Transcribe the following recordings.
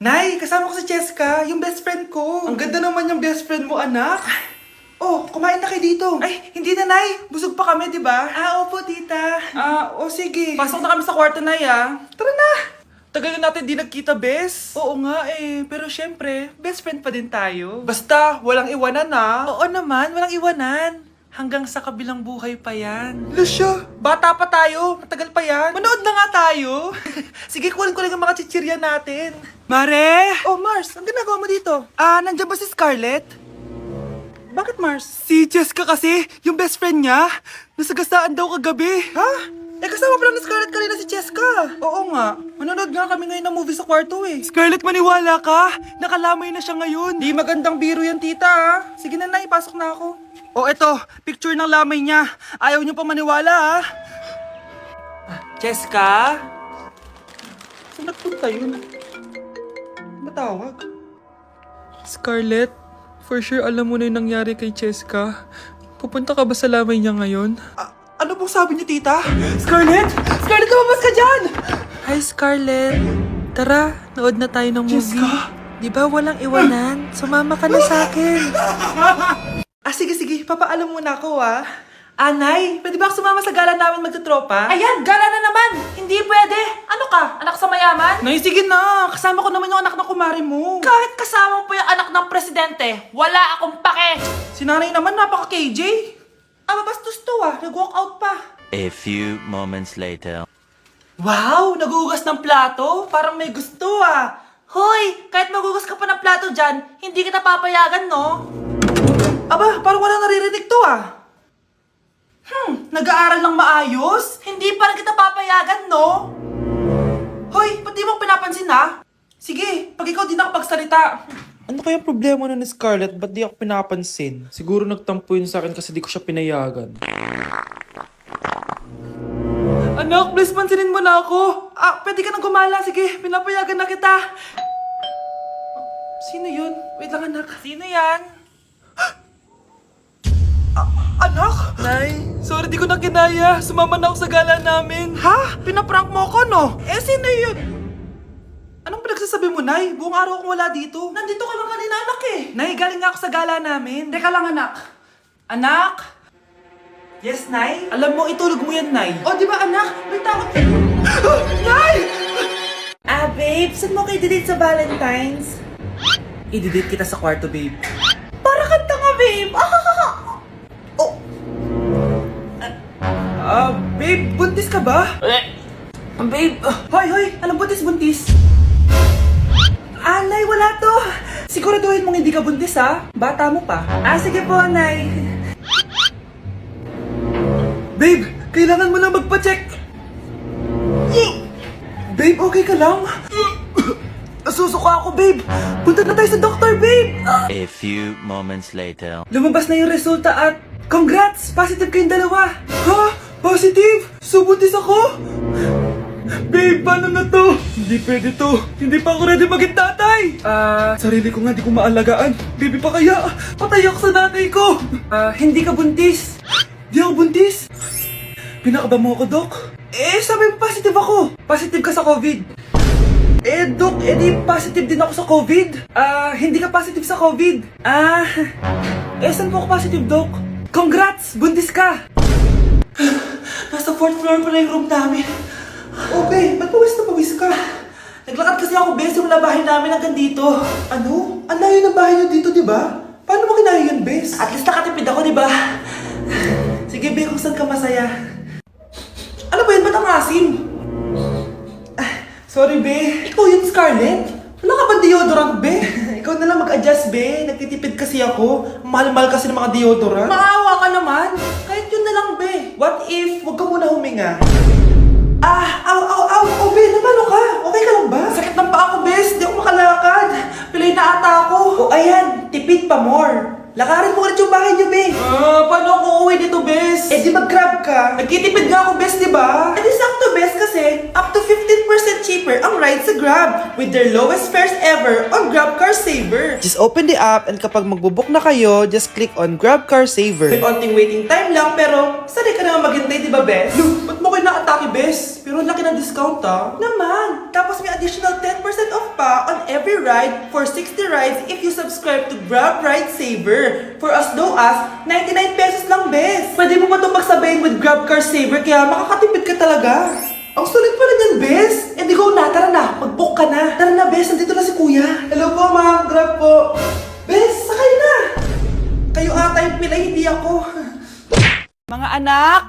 Nay, kasama ko si Cheska, yung best friend ko. Ang ganda naman yung best friend mo, anak. Oh, kumain na kayo dito. Ay, hindi na, Nay. Busog pa kami, di ba? Opo, tita. Sige. Pasok na kami sa kwarto, Nay, Tara na. Tagal na natin di nagkita, bes. Oo nga pero syempre, best friend pa din tayo. Basta, walang iwanan Oo naman, walang iwanan. Hanggang sa kabilang buhay pa yan. Lusya, bata pa tayo. Matagal pa yan. Manood na nga tayo. Sige, kunin ko lang ang mga chichirya natin. Mare! Oh, Mars, ang ginagawa mo dito? Nandiyan ba si Scarlett? Bakit, Mars? Si Jessica kasi, yung best friend niya, nasagasaan daw kagabi. Ha? Kasama pala ni Scarlett kanina si Jessica. Oo nga. Manonood nga kami ngayon ng movie sa kwarto Scarlett, maniwala ka. Nakalamay na siya ngayon. Di magandang biro yan, tita Sige na, ipasok na ako. Eto, picture ng lamay niya. Ayaw niyo pa maniwala Jessica? Saan nagpunta yun? Matawag? Scarlett, for sure alam mo na yung nangyari kay Jessica. Pupunta ka ba sa lamay niya ngayon? Ano pong sabi niyo, tita? Scarlett! Scarlett, lumabas ka dyan! Hi, Scarlett. Tara, nood na tayo ng movie. Jessica? Di ba walang iwanan? Sumama ka na sa akin. Sige. Papaalam muna ako, Nay, pwede ba ako sumama sa gala namin magtutropa? Ayan, gala na naman! Hindi pwede! Ano ka? Anak sa mayaman? Nay, sige na. Kasama ko naman yung anak ng kumari mo. Kahit kasama mo pa yung anak ng presidente, wala akong pake! Si nanay naman, napaka-KJ. Mabastos to nag-walk out pa. A few moments later. Wow, nagugas ng plato? Parang may gusto Hoy, kahit magugas ka pa ng plato dyan, hindi kita papayagan, no? Parang wala naririnig to Nag-aaral ng maayos? Hindi pa rin kita papayagan, no? Hoy, ba't di mo pinapansin Sige, pag ikaw di nakapagsalita. Ano kaya problema na ni Scarlett? Ba't di ako pinapansin? Siguro nagtampo yun sa akin kasi di ko siya pinayagan. Anak, please pansinin mo na ako. Pwede ka nang gumala. Sige, pinapayagan na kita. Sino yun? Wait lang, anak. Sino yan? Anak? Nay, sorry di ko na kinaya. Sumama na ako sa gala namin. Ha? Pinaprank mo ako, no? Sino yun? Anong pinagsasabi mo, Nay? Buong araw akong wala dito. Nandito ka lang kanina, anak Nay, galing nga ako sa gala namin. Teka lang, anak. Anak? Yes, Nay? Alam mo, itulog mo yan, Nay. Di ba, anak? May takot. Nay! Babe, saan mo kayo delete sa Valentine's? I-delete kita sa kwarto, babe. Para kang tanga, babe! Babe, buntis ka ba? Babe, Hoy, anong buntis? Nay, wala to. Siguraduhin mong hindi ka buntis, Bata mo pa. sige po, Nay. Babe, kailangan mo lang magpa-check. Babe, okay ka lang? Nasusuka ako, babe. Punta na tayo sa doktor, babe. A few moments later. Lumabas na yung resulta at congrats! Positive kayong dalawa. Ha? Positive? So, buntis ako? Babe, paano na to? Hindi pwede to. Hindi pa ako ready maging tatay. Sarili ko nga di ko maalagaan. Baby pa kaya? Patay ako sa nanay ko. Hindi ka buntis. Di ako buntis? Pinakaba mo ako, Dok? Sabi mo positive ako. Positive ka sa COVID. Dok, di positive din ako sa COVID. Hindi ka positive sa COVID. Saan po ako positive, Dok? Congrats! Buntis ka! Nasa 4th floor pala yung room namin. Okay, ba't pawis na pawis ka? Naglakad kasi ako, Bes, yung bahay namin hanggang dito. Ano? Ang layo ng bahay nyo dito, di ba? Paano mo kinaya yun, Bes? At least nakatipid ako, di ba? Sige, Be, kung saan ka masaya. Ano ba yun? Ba't ang asim? Sorry, Be. Ikaw yun, Scarlett. Wala ka ba deodorant, Be? Ikaw na lang mag-adjust, Be. Nagtitipid kasi ako. Mahal-mahal kasi ng mga deodorant. Maawa ka naman. Kahit yun na lang, Be. What if, wag ka muna huminga? Aw, Be, namalo ka? Okay ka lang ba? Sakit ng paa ko, Bes. Di ako makalakad. Pilay na ata ako. Ayan, tipid pa more. Lakarin mo ulit yung bahay niyo, Be. Paano ako uuwi dito, Bes? Di mag-grab ka. Nagtitipid nga ako, Bes, di ba? Di sakto, Bes, kasi up to 15% cheaper ang ride sa Grab with their lowest fares ever on Grab Car Saver. Just open the app and kapag magbubook na kayo, just click on Grab Car Saver. May onting waiting time lang, pero sanay ka naman maghintay, di ba, Bes? Ba't mo kayo na-atake, bes. Pero ang laki ng discount, Naman! Tapos may additional 10% off pa on every ride for 60 rides if you subscribe to Grab Ride Saver for as low as 99 pesos lang, bes. Pwede mo pa itong magsabayin with Grab Car Saver kaya makakatipid ka talaga. Ang sulit pala niyan, bes. Eh, di ko na. Tara na. Mag-book ka na. Tara na, bes. Nandito na si kuya. Hello po, ma'am. Grab po. Bes, sakay na. Kayo ata yung pila, hindi ako. Mga anak!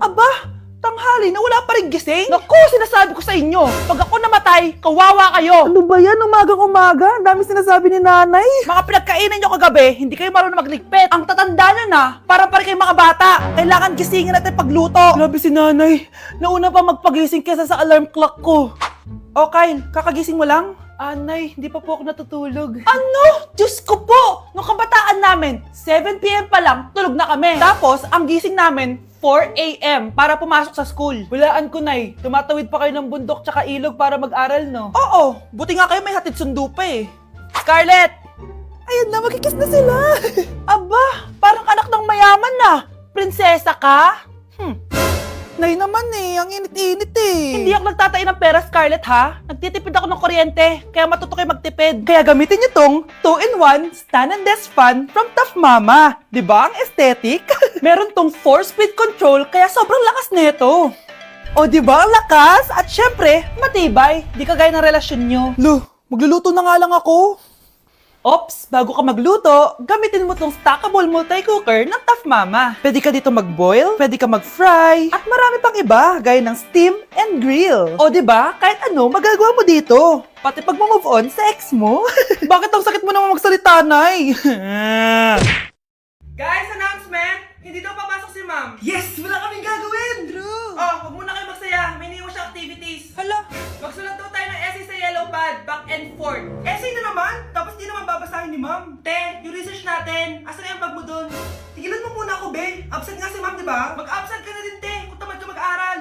Aba, tanghali na wala pa rin gising? Naku, sinasabi ko sa inyo, pag ako namatay, kawawa kayo! Ano ba yan? Umagang-umaga? Ang dami sinasabi ni nanay. Mga pinagkainan nyo kagabi, hindi kayo marunong magligpit. Ang tatanda nyo na, parang pa rin kayong mga bata. Kailangan gisingin natin pagluto. Grabe si nanay. Nauna pa magpagising kesa sa alarm clock ko. O Kyle, kakagising mo lang? Anay, hindi pa po ako natutulog. Ano? Diyos ko po! Nung kabataan namin, 7 p.m. pa lang, tulog na kami. Tapos, ang gising namin, 4 a.m. para pumasok sa school. Walaan ko, nay. Tumatawid pa kayo ng bundok tsaka ilog para mag-aral, no? Oo, buti nga kayo may hatid sundo pa eh. Scarlett! Ayan na, magkikis na sila. Aba, parang anak ng mayaman na. Prinsesa ka? Nay naman eh, ang init-init eh. Hindi ako nagtatain ng pera, Scarlett, ha? Nagtitipid ako ng kuryente, kaya matuto kayo magtipid. Kaya gamitin niyo tong 2-in-1 Stand and Desk Fan from Tough Mama. Di ba ang aesthetic? Meron tong 4-speed control, kaya sobrang lakas nito. O di ba ang lakas? At syempre, matibay. Di kagaya ng relasyon nyo. Lo, magluluto na nga lang ako. Ops, bago ka magluto, gamitin mo tong stackable multi-cooker ng Tough Mama. Pwede ka dito mag-boil, pwede ka mag-fry, at marami pang iba, gaya ng steam and grill. O di ba? Kahit ano, Magagawa mo dito. Pati pag move on sa ex mo. Bakit ang sakit mo naman magsalita, Nay? Guys, announcement! Hindi daw papasok si ma'am. Yes! Wala kaming gagawin! True! Oh, huwag muna kayo magsaya. May iniwan siya activities. Hala! Magsulat daw tayo ng essay sa yellow pad, back and forth. Essay na naman! Tapos di naman babasahin ni ma'am. Te, yung research natin, asan na yung bag mo dun? Tigilan mo muna ako, be. Absent nga si ma'am, di ba? Mag-absent ka na din, te, kung tamad ka mag-aral.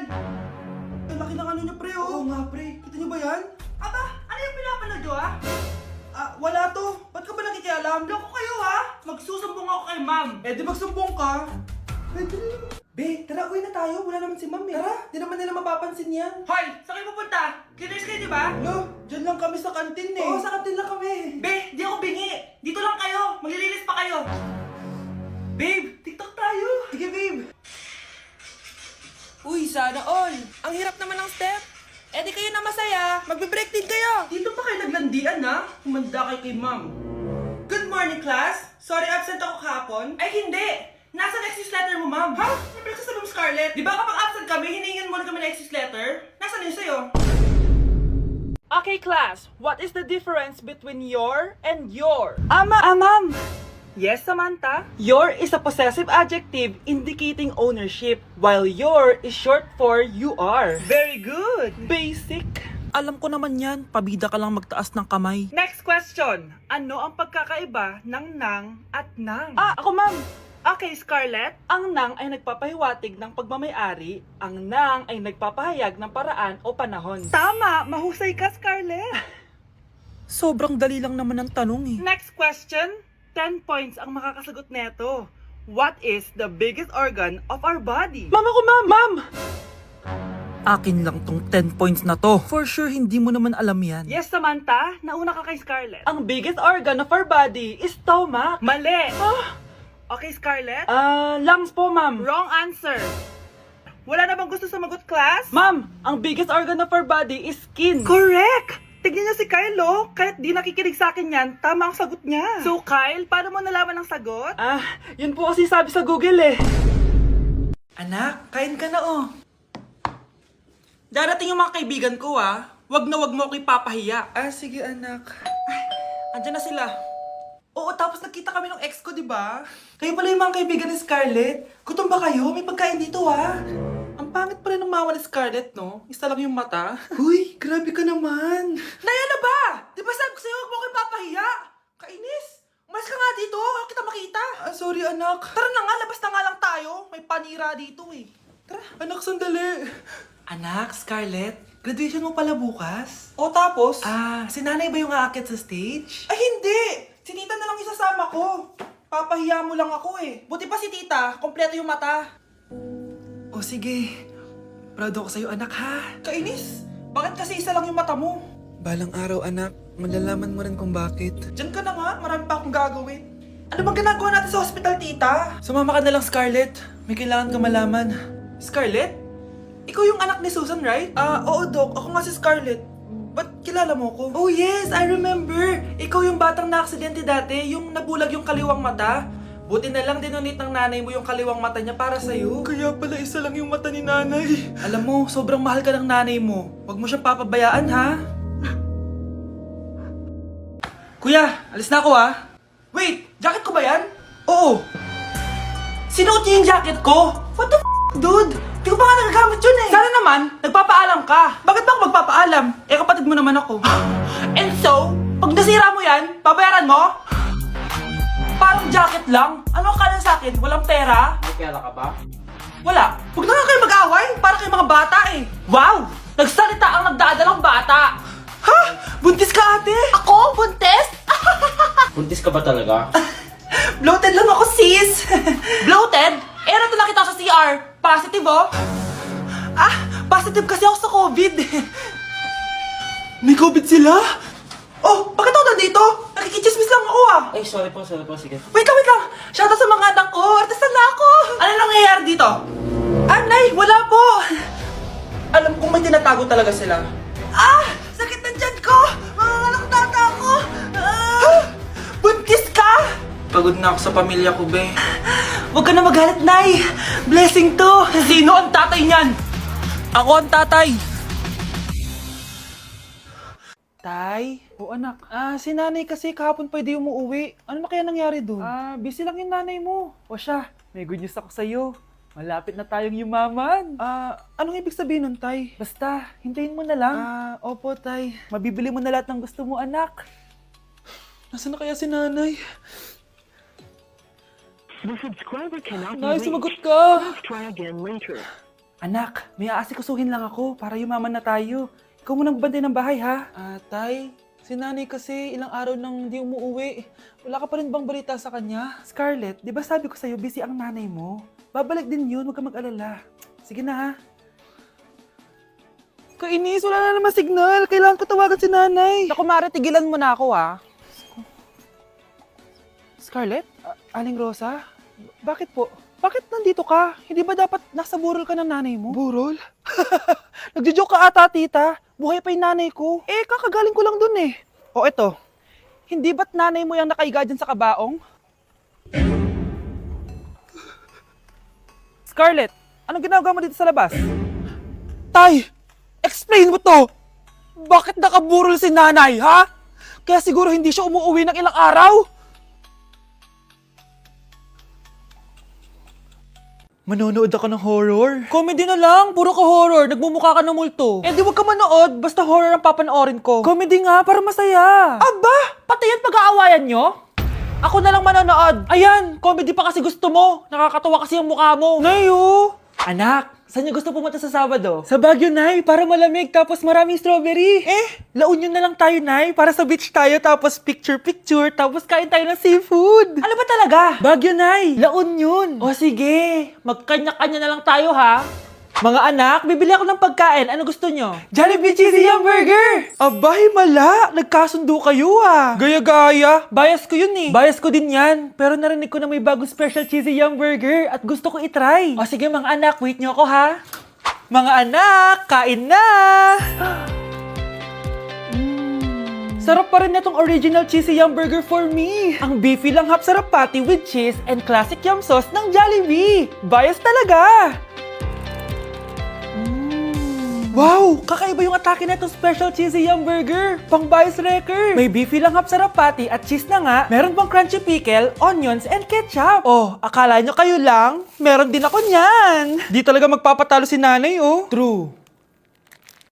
Ang laki ng ano niya, pre, oh. Oo nga, pre. Kita niyo ba yan? Aba, ano yung pinapanood nyo, ha? Wala to. Ba't ka ba nakikialam? Loko kayo, ha? Magsusumbong ako kay ma'am. Eh, di magsumbong ka. Pwede rin. Be, tara, uwi na tayo. Wala naman si ma'am, eh. Tara, di naman nila mapapansin yan. Hoy, saan kayo pupunta? Cleaners kayo, di ba? Lo, dyan lang kami sa kantin, eh. Oo, sa kantin lang kami. Be, di ako bingi. Dito lang kayo. Maglilinis pa kayo. Babe, TikTok tayo. Sige, babe. Uy, sana all. Ang hirap naman ng step. Eh di kayo na masaya. Magbe-break din kayo. Dito pa kayo naglandian, ha? Humanda kayo kay ma'am. Good morning, class. Sorry, absent ako kahapon. Ay, hindi. Nasa excuse letter mo, ma'am. Ha? Ano pinagsasabi mo, Scarlett? Di ba kapag absent kami, hiningan mo na kami ng excuse letter? Nasaan yun sa'yo? Okay, class. What is the difference between your and your? Ma'am. Yes, Samantha. Your is a possessive adjective indicating ownership, while your is short for you are. Very good. Basic. Alam ko naman yan. Pabida ka lang magtaas ng kamay. Next question. Ano ang pagkakaiba ng nang at nang? Ako, ma'am. Okay, Scarlett. Ang nang ay nagpapahiwatig ng pagmamayari. Ang nang ay nagpapahayag ng paraan o panahon. Tama! Mahusay ka, Scarlett. Sobrang dali lang naman ang tanong, eh. Next question. 10 points ang makakasagot neto. What is the biggest organ of our body? Ma'am ako, ma'am! Ma'am! Akin lang tong 10 points na to. For sure, hindi mo naman alam yan. Yes, Samantha. Nauna ka kay Scarlett. Ang biggest organ of our body is stomach. Mali. Okay, Scarlett. Lungs po, ma'am. Wrong answer. Wala na bang gusto sumagot, class? Ma'am, ang biggest organ of our body is skin. Correct! Tignan niyo si Kyle, oh. Kahit di nakikinig sa akin yan, tama ang sagot niya. So, Kyle, paano mo nalaman ang sagot? Yun po kasi sabi sa Google, eh. Anak, kain ka na, oh. Darating yung mga kaibigan ko, ah. Wag na wag mo ako ipapahiya. Sige, anak. Andyan na sila. Oo, tapos nakita kami ng ex ko, di ba? Kayo pala yung mga kaibigan ni Scarlett. Gutom ba kayo? May pagkain dito, ha? Ang pangit pala ng mama ni Scarlett, no? Isa lang yung mata. Uy, grabe ka naman. Naya na ba? Di ba sabi ko sa'yo, wag mo ako ipapahiya? Kainis. Umalis ka nga dito, huwag kita makita. Sorry, anak. Tara na nga, labas na nga lang tayo. May panira dito, eh. Tara, anak, sandali. Anak, Scarlett, graduation mo pala bukas? O tapos? Si nanay ba yung aakyat sa stage? Ay, hindi! Si tita na lang isasama ko. Papahiya mo lang ako eh. Buti pa si tita, kompleto yung mata. O sige, proud ako sa'yo anak ha. Kainis, bakit kasi isa lang yung mata mo? Balang araw anak, malalaman mo rin kung bakit. Diyan ka na nga, marami pa akong gagawin. Ano bang ginagawa natin sa hospital, tita? Sumama ka na lang, Scarlett. May kailangan ka malaman. Scarlett? Ikaw yung anak ni Susan, right? Oo, Doc. Ako nga si Scarlett. Ba't kilala mo ko? Oh yes, I remember. Ikaw yung batang na-aksidente dati, yung nabulag yung kaliwang mata. Buti na lang dinonate ng nanay mo yung kaliwang mata niya para sa'yo. Kaya pala isa lang yung mata ni nanay. Alam mo, sobrang mahal ka ng nanay mo. Huwag mo siyang papabayaan, ha? Kuya, alis na ako, ha? Wait, jacket ko ba yan? Oo. Sinuot niyo yung jacket ko? What the dude? Di ko pa nga nagagamit yun eh. Sana naman, nagpapaalam ka. Bakit ba ako magpapaalam? Eh, kapatid mo naman ako. And so, pag nasira mo yan, babayaran mo? Parang jacket lang. Ano ka sa akin? Walang pera? May pera ka ba? Wala. Huwag na nga kayo mag-away. Para kayo mga bata eh. Wow! Nagsalita ang nagdadalang bata. Ha? Buntis ka ate? Ako? Buntis? Buntis ka ba talaga? Bloated lang ako sis. Bloated? Eh, ano nakita ko sa CR? Positive oh. Positive kasi ako sa COVID. May COVID sila? Oh, bakit ako nandito? Nakikichismis lang ako ah. Ay, sorry po, sige. Wait lang. Shoutout sa mga anak ko. Artista na ako. Ano nangyayari dito? Nay, wala po. Alam kong may tinatago talaga sila. Sakit na tiyan ko. Manganganak tata ako. Buntis ka? Pagod na ako sa pamilya ko, be. Huwag ka na magalit, Nay. Blessing to. Sino ang tatay niyan? Ako ang tatay. Tay? O anak, si nanay kasi kahapon pwede umuwi. Ano na kaya nangyari doon? Busy lang yung nanay mo. O siya, may good news ako sa'yo. Malapit na tayong yumaman. Anong ibig sabihin nun, Tay? Basta, hintayin mo na lang. Opo, Tay. Mabibili mo na lahat ng gusto mo, anak. Nasaan na kaya si nanay? The subscriber cannot be Nay, reached. sumagot ka. Please try again later. Anak, may aasikasuhin lang ako para yumaman na tayo. Ikaw munang bantay ng bahay, ha? Tay, si nanay kasi ilang araw nang di umuwi. Wala ka pa rin bang balita sa kanya? Scarlett, di ba sabi ko sa'yo busy ang nanay mo? Babalik din yun, huwag ka mag-alala. Sige na, ha? Kainis, wala na naman signal. Kailangan ko tawagan si nanay. Naku, Mare, tigilan mo na ako, ha? Scarlett? Aling Rosa? Bakit po? Bakit nandito ka? Hindi ba dapat nasa burol ka ng nanay mo? Burol? Nagjo-joke ka ata, tita. Buhay pa yung nanay ko. Eh, kakagaling ko lang dun eh. O eto, hindi ba't nanay mo yung nakaiga dyan sa kabaong? Scarlett, anong ginagawa mo dito sa labas? Tay, explain mo to! Bakit nakaburol si nanay, ha? Kaya siguro hindi siya umuwi ng ilang araw? Manonood ako ng horror. Comedy na lang, puro ka horror. Nagmumukha ka ng multo. Eh di wag ka manood, basta horror ang papanoorin ko. Comedy nga, para masaya. Aba, pati yan pag-aawayan nyo? Ako na lang manonood. Ayan, comedy pa kasi gusto mo. Nakakatawa kasi ang mukha mo. Nayo! Anak, saan niyo gusto pumunta sa Sabado? Sa Baguio, Nay, para malamig tapos maraming strawberry. La Union na lang tayo, Nay, para sa beach tayo tapos picture-picture tapos kain tayo ng seafood. Ano ba talaga? Baguio, Nay, La Union. O sige, magkanya-kanya na lang tayo, ha? Mga anak, bibili ako ng pagkain. Ano gusto nyo? Jollibee Cheesy Yum Burger! Abay, mala! Nagkasundo kayo ah! Gaya-gaya! Bias ko yun eh! Bias ko din yan! Pero narinig ko na may bagong special Cheesy Yum Burger at gusto ko itry! O sige mga anak, wait nyo ako ha! Mga anak, kain na! Sarap pa rin itong original Cheesy Yum Burger for me! Ang beefy lang hap sarap patty with cheese and classic yum sauce ng Jollibee! Bias talaga! Wow! Kakaiba yung atake na itong special cheesy yum burger. Pang bias wrecker. May beefy lang hap sarap patty at cheese na nga. Meron pang crunchy pickle, onions, and ketchup. Oh, akala nyo kayo lang? Meron din ako niyan. Di talaga magpapatalo si nanay, oh. True.